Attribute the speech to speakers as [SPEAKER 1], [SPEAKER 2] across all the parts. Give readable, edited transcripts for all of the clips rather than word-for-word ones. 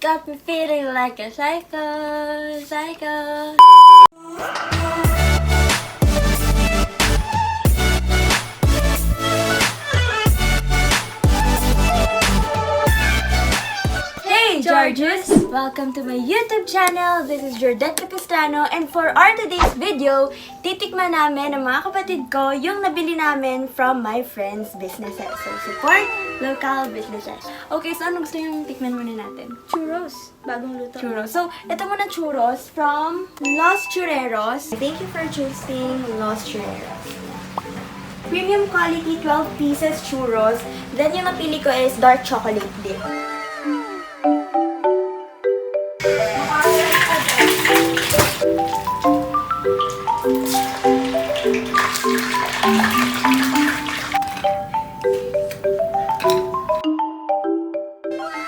[SPEAKER 1] got me feeling like a psycho, psycho. Hey Georges! Welcome to my YouTube channel. This is Jordetta Castano, and for our today's video, titikman namin ng mga kapatid ko yung nabili namin from my friends' businesses. So support local businesses. Okay, so ano gusto yung tikman muna natin?
[SPEAKER 2] Churros. Bagong luto.
[SPEAKER 1] Churros. So, ito muna churros from Los Churreros. Thank you for choosing Los Churreros. Premium quality 12 pieces churros. Then yung napili ko is dark chocolate dip.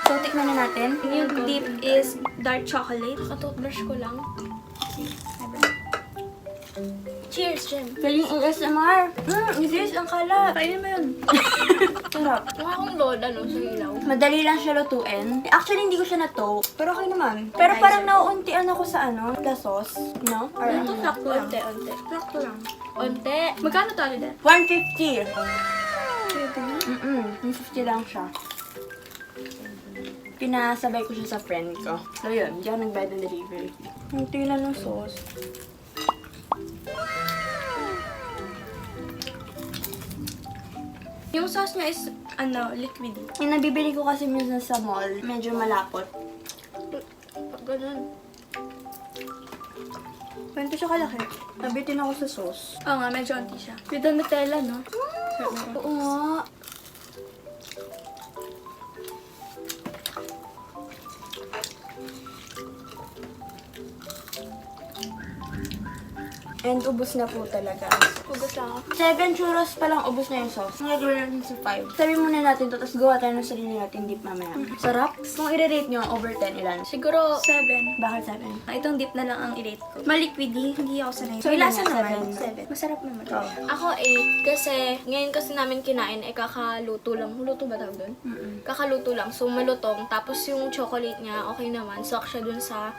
[SPEAKER 1] So, tikman na natin.
[SPEAKER 2] Yung dip is dark chocolate.
[SPEAKER 1] Toothbrush ko lang.
[SPEAKER 2] Cheers, Jem.
[SPEAKER 1] Feeling ASMR. Isis, ang kalat.
[SPEAKER 2] Kainin mo yun.
[SPEAKER 1] Sarap.
[SPEAKER 2] Mukha akong lola, no, sa ilaw.
[SPEAKER 1] Madali lang siya lutuin. Actually, hindi ko siya na-toke. Pero okay naman. Pero parang nauuntian ako sa the sauce. No? Or
[SPEAKER 2] Ito, sakto lang. Onte. Sakto lang. Onte. Magkano to ulit?
[SPEAKER 1] 150.
[SPEAKER 2] Pwede na.
[SPEAKER 1] 150 lang siya. Pinasabay ko siya sa friend ko. So yun, hindi ako nagbayad ng delivery. Unti lang ng sauce.
[SPEAKER 2] Yung sauce niya is, liquidy.
[SPEAKER 1] Yung nabibili ko kasi minsan sa mall, medyo malapot.
[SPEAKER 2] Ganun.
[SPEAKER 1] Ganito siya kalaki. Nabitin ako sa sauce.
[SPEAKER 2] Oo nga, medyo onti siya. With the Nutella, no?
[SPEAKER 1] Oo nga. And ubos na po talaga.
[SPEAKER 2] Hugas lang ako.
[SPEAKER 1] 7 churros pa lang, ubos na yung sauce. Nagagawin natin sa 5. Sabi muna natin to, tapos gawa tayo ng sarili natin dip mamaya. Sarap. Kung i-rate nyo, over 10 ilan?
[SPEAKER 2] Siguro, 7.
[SPEAKER 1] Bakit 7?
[SPEAKER 2] Itong dip na lang ang i-rate ko. Maliquidy, hindi ako sanay.
[SPEAKER 1] So, ilan
[SPEAKER 2] ilasa
[SPEAKER 1] nga?
[SPEAKER 2] naman.
[SPEAKER 1] 7.
[SPEAKER 2] 7. Masarap naman.
[SPEAKER 1] Oh.
[SPEAKER 3] Ako 8 kasi ngayon kasi namin kinain kakaluto lang. Luto ba tawag doon? Kakaluto lang. So malutong. Tapos yung chocolate niya okay naman. Swak siya dun sa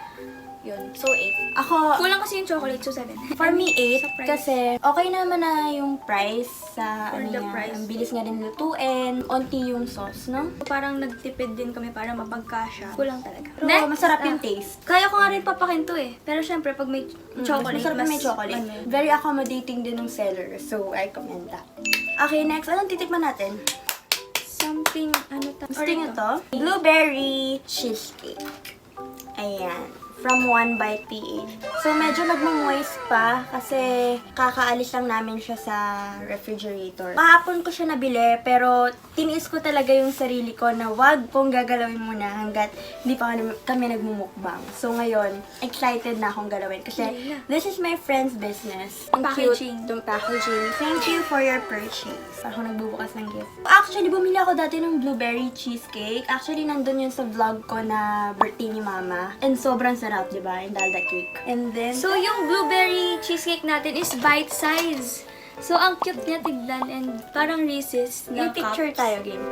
[SPEAKER 3] yun. So 8.
[SPEAKER 1] Ako,
[SPEAKER 2] Kulang kasi yung chocolate, so 7.
[SPEAKER 1] for me, 8.
[SPEAKER 2] Sa price.
[SPEAKER 1] Kasi okay naman na yung price sa
[SPEAKER 2] For the
[SPEAKER 1] niya.
[SPEAKER 2] price.
[SPEAKER 1] Ang bilis nga din lutuin. Onti yung sauce, no?
[SPEAKER 2] Parang nagtipid din kami para mapagkasya. Kulang talaga.
[SPEAKER 1] Pero masarap yung taste.
[SPEAKER 2] Kaya ko nga rin papakinto eh. Pero syempre, pag may chocolate,
[SPEAKER 1] Masarap na may chocolate. Very accommodating din ng seller. So, I commend that. Okay, next. Anong titikman natin?
[SPEAKER 2] Something,
[SPEAKER 1] Gusto nyo to? Blueberry cheesecake. Ayan. From One Bite PH. So, medyo nagmo-moist pa kasi kakaalis lang namin siya sa refrigerator. Kahapon ko siya nabili pero tiniis ko talaga yung sarili ko na wag kong gagalawin muna hanggat hindi pa kami nagmumukbang. So, ngayon, excited na akong galawin kasi this is my friend's business. Ang
[SPEAKER 2] Packaging.
[SPEAKER 1] cute itong packaging. Thank you for your purchase. Ako nagbubukas ng gift. Actually, bumili ako dati ng blueberry cheesecake. Actually, nandun yun sa vlog ko na birthday ni Mama. And sobrang sarap, diba? Yung dalda cake. And then,
[SPEAKER 2] So, yung blueberry cheesecake natin is bite size. So, ang cute niya tignan and parang Reese's na
[SPEAKER 1] yung picture
[SPEAKER 2] cups.
[SPEAKER 1] tayo, game.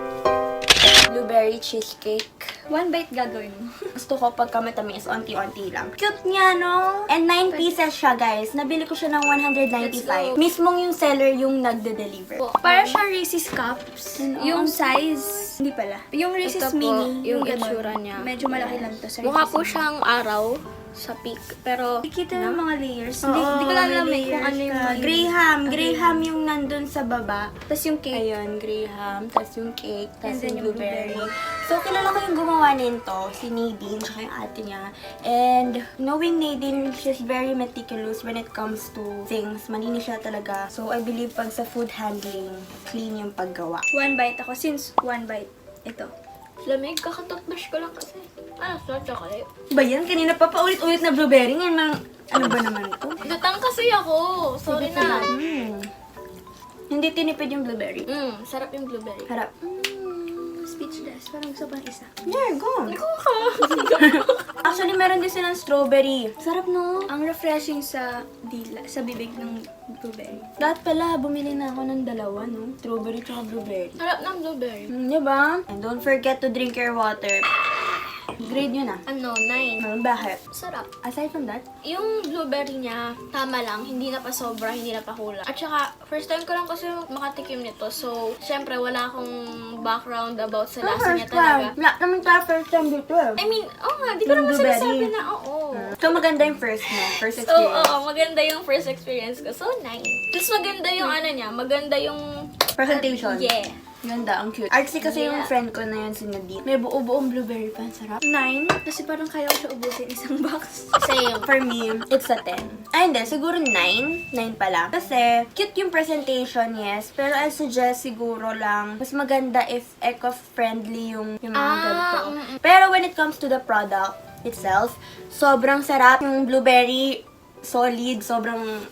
[SPEAKER 1] Blueberry cheesecake.
[SPEAKER 2] One bite gagawin mo.
[SPEAKER 1] Gusto ko pagka matamis, onti-onti lang. Cute niya, no? And 9 pieces siya, guys. Nabili ko siya ng 195. Mismong yung seller yung nagde-deliver.
[SPEAKER 2] Para siyang Reese's cups. Yung size, hindi pala. Yung Reese's
[SPEAKER 3] Ito po,
[SPEAKER 2] mini.
[SPEAKER 3] yung
[SPEAKER 2] ganon.
[SPEAKER 3] itsura niya.
[SPEAKER 2] Medyo malaki lang to sa
[SPEAKER 3] Mukha
[SPEAKER 2] Reese's
[SPEAKER 3] po
[SPEAKER 2] mini.
[SPEAKER 3] siyang araw sa peak. Pero
[SPEAKER 2] Nakikita yung mga layers.
[SPEAKER 1] Oo,
[SPEAKER 2] Hindi ko lang alam
[SPEAKER 1] may
[SPEAKER 2] kung ano yung
[SPEAKER 1] layers ka. Graham. Graham yung nandun sa baba.
[SPEAKER 2] Tapos yung cake.
[SPEAKER 1] Ayun, Graham. Tapos yung cake. Tapos
[SPEAKER 2] And then
[SPEAKER 1] yung
[SPEAKER 2] yung
[SPEAKER 1] blueberry. So, kilala ko yung gumawa nito. Si Nadine, tsaka yung ate niya. And knowing Nadine, she's very meticulous when it comes to things. Malinis siya talaga. So, I believe pag sa food handling, clean yung paggawa.
[SPEAKER 2] One bite ako. Since one bite, ito.
[SPEAKER 3] lamig, kakatouchbrush ko lang kasi. Sa chocolate.
[SPEAKER 1] Ba yan? Kanina pa paulit-ulit na blueberry. Ngayon, ano ba naman to?
[SPEAKER 3] Dutang kasi ako. Sorry na.
[SPEAKER 1] Hindi tinipid yung blueberry.
[SPEAKER 3] Sarap yung blueberry.
[SPEAKER 1] Harap.
[SPEAKER 2] Speechless. Parang gusto pang isa.
[SPEAKER 1] There, go. Actually, meron din silang strawberry. Sarap, no?
[SPEAKER 2] Ang refreshing sa dila, sa bibig ng blueberry.
[SPEAKER 1] Dapat pala, bumili na ako ng dalawa, no? Strawberry tsaka blueberry.
[SPEAKER 3] Sarap ng blueberry.
[SPEAKER 1] Diba? And don't forget to drink your water. Grade yun ah.
[SPEAKER 3] Ano, 9.
[SPEAKER 1] Bakit?
[SPEAKER 3] Sarap.
[SPEAKER 1] Aside from that,
[SPEAKER 3] Yung blueberry niya, tama lang. Hindi na pa sobra, hindi na pa kulang. At saka, first time ko lang kasi makatikim nito. So, syempre, wala akong background about sa lasa niya talaga.
[SPEAKER 1] Wala naman tayo first time dito eh.
[SPEAKER 3] I mean, nga, di ko
[SPEAKER 1] Yung
[SPEAKER 3] naman
[SPEAKER 1] blueberry.
[SPEAKER 3] sinasabi na oo.
[SPEAKER 1] So, maganda yung first mo. First
[SPEAKER 3] So,
[SPEAKER 1] experience.
[SPEAKER 3] oo, maganda yung first experience ko. So, 9. Tapos maganda yung ano niya, maganda yung...
[SPEAKER 1] Presentation.
[SPEAKER 3] Yeah.
[SPEAKER 1] Ganda, ang cute. Artsy kasi yung
[SPEAKER 3] Yeah.
[SPEAKER 1] friend ko na yun, si Nadine. May buo-buong blueberry pa. Ang sarap.
[SPEAKER 2] 9, kasi parang kaya ko siya ubusin isang box.
[SPEAKER 3] Same.
[SPEAKER 1] For me, it's a 10. Ay, hindi. Siguro 9. 9 pala. Kasi, cute yung presentation, yes. Pero I suggest siguro lang, mas maganda if eco-friendly yung mga ganito. Pero when it comes to the product itself, sobrang sarap. Yung blueberry, solid, sobrang...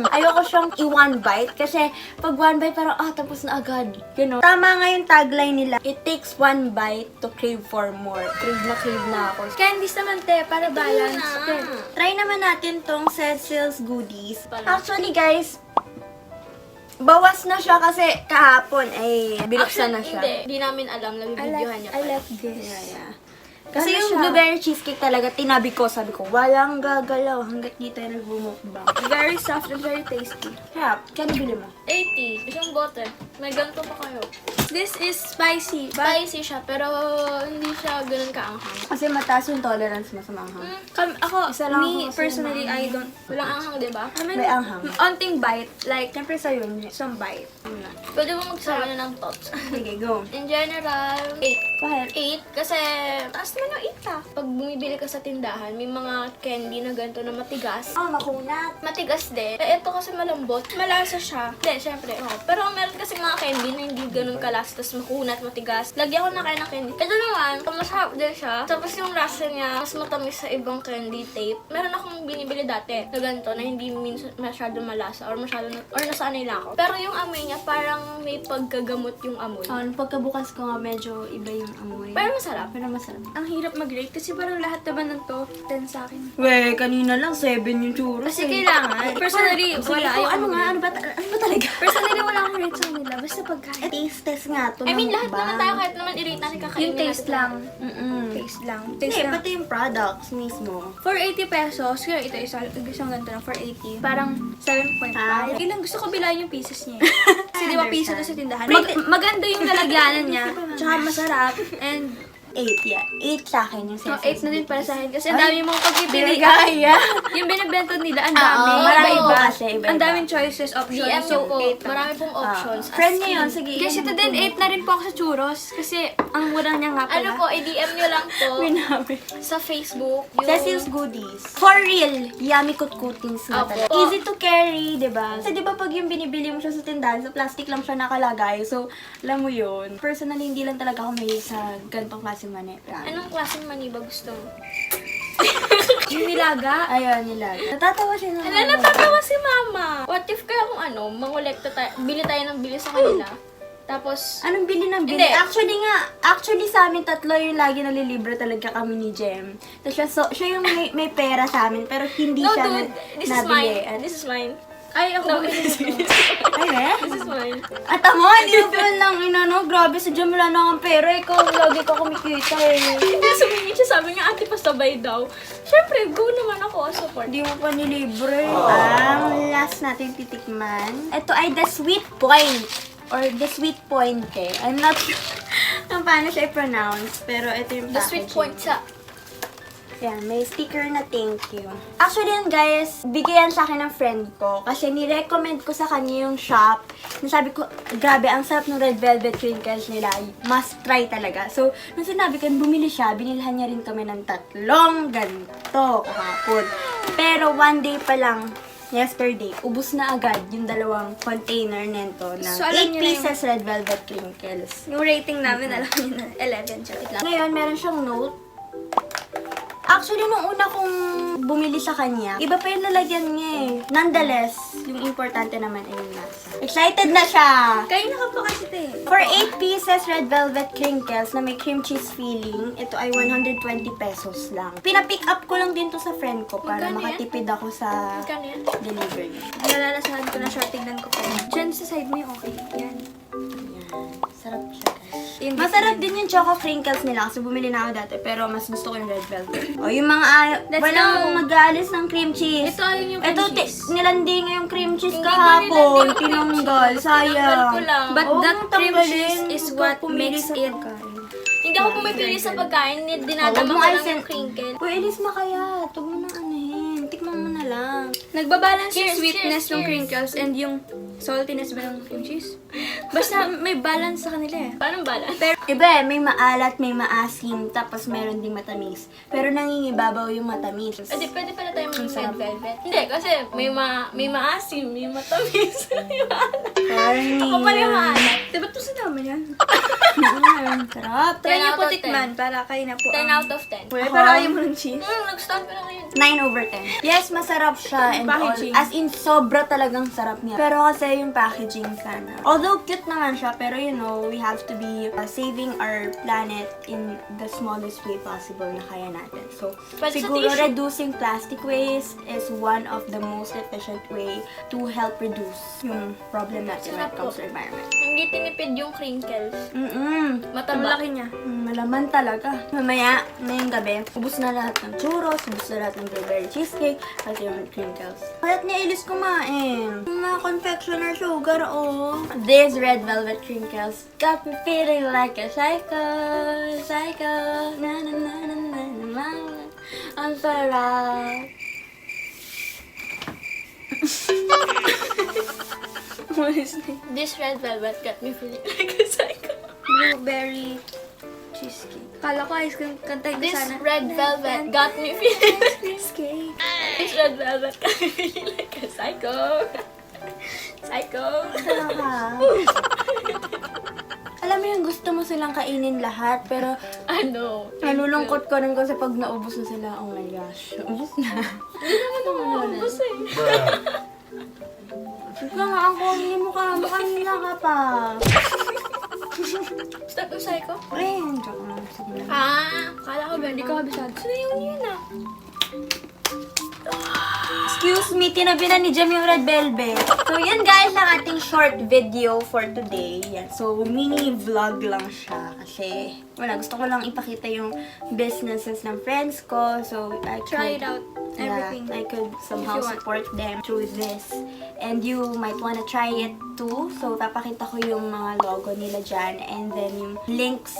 [SPEAKER 1] ayoko siyang i-one bite kasi pag one bite parang tapos na agad. You know? Tama nga yung tagline nila. It takes one bite to crave for more. Crave na ako.
[SPEAKER 2] Candies naman, te, para balance. Te.
[SPEAKER 1] Try naman natin tong Cecil's Goodies.
[SPEAKER 3] Pala.
[SPEAKER 1] Actually guys, bawas na siya kasi kahapon ay binuksan na siya.
[SPEAKER 3] Hindi namin alam, nabibidyohan niya
[SPEAKER 2] I
[SPEAKER 3] pala.
[SPEAKER 2] like this.
[SPEAKER 1] Yeah. Kasi
[SPEAKER 2] Ano
[SPEAKER 1] yung
[SPEAKER 2] siya?
[SPEAKER 1] blueberry cheesecake talaga, tinabi ko, sabi ko, walang gagalaw hanggat di tayo nagbumukbang.
[SPEAKER 2] Very soft and very tasty.
[SPEAKER 1] Kaya, kaya bili mo?
[SPEAKER 3] 80. Isang bote. May ganito pa kayo.
[SPEAKER 2] This is spicy.
[SPEAKER 3] Spicy siya, pero hindi siya ganun kaanghang.
[SPEAKER 1] Kasi mataas yung tolerance mo sa manghang.
[SPEAKER 2] Ako,
[SPEAKER 1] Isa lang
[SPEAKER 2] me,
[SPEAKER 1] ako kasi
[SPEAKER 2] personally, I don't.
[SPEAKER 3] Walang anghang, di ba?
[SPEAKER 2] I mean,
[SPEAKER 1] May anghang.
[SPEAKER 2] onting bite. Like,
[SPEAKER 1] Siyempre sa'yo, hindi.
[SPEAKER 2] some bite.
[SPEAKER 3] Pwede mo magsama na ng tots.
[SPEAKER 1] Sige, go.
[SPEAKER 3] In general, 8.
[SPEAKER 1] Bakit?
[SPEAKER 3] 8 kasi taas naman yung 8 ah. Pag bumibili ka sa tindahan, may mga candy na ganito na matigas.
[SPEAKER 1] Makunat.
[SPEAKER 3] Matigas din. Eh, ito kasi malambot. Malasa siya. Hindi, syempre. Oh. Pero meron kasi mga candy na hindi ganun kalasa, tapos makunat, matigas. Lagyan ko na kayo ng candy. Ito naman, masarap din siya. Tapos yung lasa niya, mas matamis sa ibang candy tape. Meron akong binibili dati na ganito na hindi masyado malasa or nasanay lang ako. Pero yung amoy niya, parang may pagkagamot yung amoy.
[SPEAKER 1] Pagkabukas ko nga, medyo iba yung amoy.
[SPEAKER 3] Pero masarap.
[SPEAKER 1] Pero masarap.
[SPEAKER 2] Ang hirap mag-rate kasi parang lahat naman ng to 10 sa akin.
[SPEAKER 1] Weh, kanina lang 7 yung churros.
[SPEAKER 2] Kasi kailangan. Personally,
[SPEAKER 1] Sige,
[SPEAKER 2] wala.
[SPEAKER 1] ikaw,
[SPEAKER 2] Ayoko
[SPEAKER 1] ano nga?
[SPEAKER 2] mag-rate.
[SPEAKER 1] Ano ba talaga?
[SPEAKER 2] Personally, wala akong rate sa kanila. Basta pagkain.
[SPEAKER 1] Taste test nga to.
[SPEAKER 3] I mean,
[SPEAKER 1] ng
[SPEAKER 3] lahat
[SPEAKER 1] mukbang.
[SPEAKER 3] naman tayo kahit naman i-rate natin kakainin
[SPEAKER 2] Yung taste
[SPEAKER 3] natin.
[SPEAKER 2] lang. Taste lang.
[SPEAKER 1] Hindi,
[SPEAKER 2] Taste lang.
[SPEAKER 1] pati yung products mismo.
[SPEAKER 2] For 80 pesos, kaya ito isang ganito lang for 80. Parang 7.5.
[SPEAKER 1] Ah.
[SPEAKER 2] Ilang gusto ko bilahin yung pieces niya. eh. Kasi di ba piso na sa tindahan.
[SPEAKER 1] Wait,
[SPEAKER 2] Maganda yung lalagyanan niya. Tsaka masarap. And
[SPEAKER 1] 8, yeah. 8 sa akin yung
[SPEAKER 2] so,
[SPEAKER 1] Cecil's
[SPEAKER 2] 8 na din para sa akin. Kasi ang
[SPEAKER 1] Ay,
[SPEAKER 2] dami mong pagpipili.
[SPEAKER 1] Binigaya.
[SPEAKER 2] Yung binibenta nila, ang
[SPEAKER 1] Oo,
[SPEAKER 2] dami.
[SPEAKER 1] marami
[SPEAKER 2] Iba-iba.
[SPEAKER 1] po kasi, iba-iba.
[SPEAKER 2] Ang daming choices, options.
[SPEAKER 3] DM
[SPEAKER 2] So,
[SPEAKER 3] niyo po.
[SPEAKER 2] 8
[SPEAKER 3] Marami pong options.
[SPEAKER 1] Friend
[SPEAKER 3] As
[SPEAKER 1] niya
[SPEAKER 3] in.
[SPEAKER 1] yun, sige.
[SPEAKER 2] Kasi ito din, 8 na rin po ako sa churros. Kasi ang mura niya nga pala.
[SPEAKER 3] Ano po, i-DM nyo lang po
[SPEAKER 1] Pinabi.
[SPEAKER 3] sa Facebook. Yung...
[SPEAKER 1] Cecil's Goodies. For real, yummy kutkutins nga
[SPEAKER 3] Opo.
[SPEAKER 1] talaga. Easy to carry, di ba? Kasi di ba pag yung binibili mo siya sa tindahan, sa plastic lang siya nakalagay. So, alam mo yun. Personally, hindi lang talaga ako mahilig sa ganitong klase mani.
[SPEAKER 3] Anong klaseng mani ba gusto mo?
[SPEAKER 2] Yung nilaga.
[SPEAKER 1] Ayun, nila. Natatawa siya na.
[SPEAKER 3] Hala, natatawa si Mama. What if kaya kung mangolekta tayo, bili tayo ng bili sa kanila. Tapos,
[SPEAKER 1] Anong bili ng bili?
[SPEAKER 3] Hindi.
[SPEAKER 1] Actually sa amin tatlo yung lagi nalilibre talaga kami ni Jem. Tapos siya yung may pera sa amin, pero hindi
[SPEAKER 3] no
[SPEAKER 1] siya
[SPEAKER 3] dude, this is
[SPEAKER 1] nabili.
[SPEAKER 3] mine. This is mine.
[SPEAKER 2] Ay, ako.
[SPEAKER 3] No, this is mine.
[SPEAKER 1] Ay,
[SPEAKER 3] This is mine.
[SPEAKER 1] At mo, hindi mo pa lang inano, grabe sa Jem wala na akong pera. Ikaw, lagi ka kumikita eh.
[SPEAKER 3] Hindi, sumingin siya, sabi niya, ate, pasabay daw. Siyempre, go naman ako, support.
[SPEAKER 1] Hindi mo pa nilibre. Ang last natin titikman. Ito ay the sweet point. Or the sweet pointe. I'm not sure kung paano siya i-pronounce. Pero ito yung
[SPEAKER 3] The sweet
[SPEAKER 1] packaging.
[SPEAKER 3] point sa...
[SPEAKER 1] Yan, may sticker na thank you. Actually yan guys, bigayan sa akin ng friend ko. Kasi ni-recommend ko sa kanya yung shop. Nasabi ko, grabe, ang sarap ng red velvet crinkles nila. Must try talaga. So, nung sinabi ko, bumili siya, binilhan niya rin kami ng 3 ganito kahapon. Pero one day pa lang, yesterday, ubus na agad yung 2 container nito ng
[SPEAKER 2] So, alam
[SPEAKER 1] 8
[SPEAKER 2] niyo na
[SPEAKER 1] pieces red velvet crinkles.
[SPEAKER 2] Yung rating namin, alam niyo na, 11 siya.
[SPEAKER 1] Ngayon, meron siyang note. Actually, nung una kong bumili sa kanya, iba pa yung lalagyan niya eh. Nonetheless, yung importante naman ay yung nasa. Excited na siya!
[SPEAKER 2] Kayo na ka pa kasi, te.
[SPEAKER 1] For 8 pieces red velvet crinkles na may cream cheese filling, ito ay 120 pesos lang. Pina-pick up ko lang din to sa friend ko para
[SPEAKER 3] Magkano yan?
[SPEAKER 1] makatipid ako sa
[SPEAKER 3] Magkano yan?
[SPEAKER 1] delivery.
[SPEAKER 2] Nalalasahan ko na siya, tignan ko pa. Diyan sa side mo yung okay. Yan.
[SPEAKER 1] Ayan. Sarap siya guys.
[SPEAKER 2] In
[SPEAKER 1] Masarap din yung choco crinkles nila kasi bumili na ako dati pero mas gusto ko yung red velvet. O yung mga
[SPEAKER 2] Let's
[SPEAKER 1] walang
[SPEAKER 2] go.
[SPEAKER 1] mag-aalis ng cream cheese.
[SPEAKER 3] Ito ayun yung cream cheese.
[SPEAKER 1] Nilandi nga yung cream cheese
[SPEAKER 3] Hindi ko
[SPEAKER 1] kahapon.
[SPEAKER 3] nilandi yung cream
[SPEAKER 1] Tinanggal.
[SPEAKER 3] cheese.
[SPEAKER 1] Sayang.
[SPEAKER 3] Tinanggal ko lang.
[SPEAKER 2] But
[SPEAKER 1] Oo,
[SPEAKER 2] that cream
[SPEAKER 1] tanggalin.
[SPEAKER 2] cheese is
[SPEAKER 1] Huwag
[SPEAKER 2] what
[SPEAKER 1] ka pumili
[SPEAKER 2] makes
[SPEAKER 1] sa
[SPEAKER 2] it
[SPEAKER 1] pagkain.
[SPEAKER 3] Hindi ako pumipili sa pagkain, dinadama
[SPEAKER 1] Huwag
[SPEAKER 3] ko
[SPEAKER 1] mo
[SPEAKER 3] lang
[SPEAKER 1] alisin.
[SPEAKER 3] yung crinkle.
[SPEAKER 1] Uy, ilis mo kaya. Huwag mo na anuhin. Tikman mo na lang.
[SPEAKER 2] Nagbabalance yung
[SPEAKER 3] Cheers,
[SPEAKER 2] sweetness
[SPEAKER 3] cheers,
[SPEAKER 2] ng
[SPEAKER 3] cheers.
[SPEAKER 2] crinkles and yung saltiness ba ng cream cheese. Basta may balance sa kanila eh.
[SPEAKER 3] Paano bala?
[SPEAKER 2] Pero
[SPEAKER 1] Iba eh, may maalat, may maasim, tapos meron ding matamis. Pero nangingibabaw yung matamis.
[SPEAKER 3] Pwede pala tayo mag red
[SPEAKER 1] sarap.
[SPEAKER 3] velvet. Hindi, kasi may maasim, may matamis.
[SPEAKER 1] Ako
[SPEAKER 3] Ako pala yung maalat.
[SPEAKER 2] diba ito sinama yan?
[SPEAKER 1] Sarap.
[SPEAKER 2] Try
[SPEAKER 3] 10
[SPEAKER 2] niyo
[SPEAKER 3] out
[SPEAKER 2] po
[SPEAKER 3] of 10.
[SPEAKER 2] tikman para kayo na po.
[SPEAKER 3] 10 out of 10.
[SPEAKER 2] Well, pero ayaw mo ng cheese.
[SPEAKER 3] Nag-start ko na ngayon.
[SPEAKER 1] 9/10. Yes, masarap siya and all.
[SPEAKER 2] Packaging.
[SPEAKER 1] As in, sobra talagang sarap niya. Pero kasi yung packaging sana. Although cute naman siya, pero you know, we have to be saving our planet in the smallest way possible na kaya natin. So,
[SPEAKER 3] Pwede sa
[SPEAKER 1] siguro
[SPEAKER 3] tissue.
[SPEAKER 1] reducing plastic waste is one of the most efficient way to help reduce yung problem natin when it
[SPEAKER 3] Sarap
[SPEAKER 1] comes
[SPEAKER 3] po.
[SPEAKER 1] to environment.
[SPEAKER 3] Hindi tinipid yung crinkles.
[SPEAKER 1] Mm-mm.
[SPEAKER 2] Ang
[SPEAKER 3] Mataba.
[SPEAKER 2] laki niya.
[SPEAKER 1] Malaman talaga. Mamaya, ngayong gabi, ubus na lahat ng churros, ubus na lahat ng blueberry cheesecake, at yung crinkles. Kaya't ni Elise kumain. Yung mga confectioner sugar, oh. These red velvet crinkles got me feeling like a psycho, psycho, na na na na na na na. Ang sarap.
[SPEAKER 2] What is this?
[SPEAKER 3] This red velvet got me feeling like a psycho.
[SPEAKER 2] Blueberry cheesecake. Kala ko ice cream. Kantayin ko
[SPEAKER 3] This
[SPEAKER 2] sana.
[SPEAKER 3] red velvet got me feeling
[SPEAKER 2] cheesecake.
[SPEAKER 3] This red velvet got me feeling like a psycho. Psycho.
[SPEAKER 1] Sarap. Alam mo yung gusto mo silang kainin lahat, pero
[SPEAKER 3] Ano?
[SPEAKER 1] nalulungkot ko rin kasi pag naubos na sila, oh my gosh, ubos na.
[SPEAKER 3] Ubus eh.
[SPEAKER 1] Ito nga ang kunin mo ka, makanila ka pa.
[SPEAKER 3] Stop yung psycho?
[SPEAKER 1] Ayun, joke lang. Sige na.
[SPEAKER 3] Kala ko ba? Hindi ko kabisado. Sino yun ah?
[SPEAKER 1] Excuse me, tinabi na ni Jem yung red velvet. So, yun guys, ang ating short video for today. Yan. So, mini vlog lang siya. Kasi, wala, gusto ko lang ipakita yung businesses ng friends ko. So, I could,
[SPEAKER 2] Try it out. Everything.
[SPEAKER 1] I could somehow
[SPEAKER 2] If you want.
[SPEAKER 1] support them through this. And you might wanna try it too. So, papakita ko yung mga logo nila dyan. And then, yung links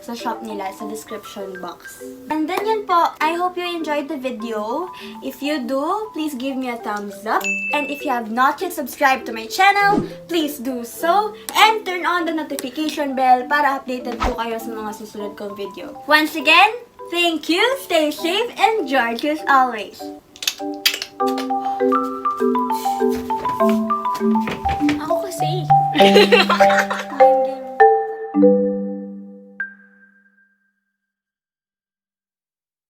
[SPEAKER 1] sa shop nila sa description box. And then yun po, I hope you enjoyed the video. If you do, please give me a thumbs up. And if you have not yet subscribed to my channel, please do so. And turn on the notification bell para updated po kayo sa mga susunod kong video. Once again, thank you, stay safe, and George as always.
[SPEAKER 3] Ako kasi.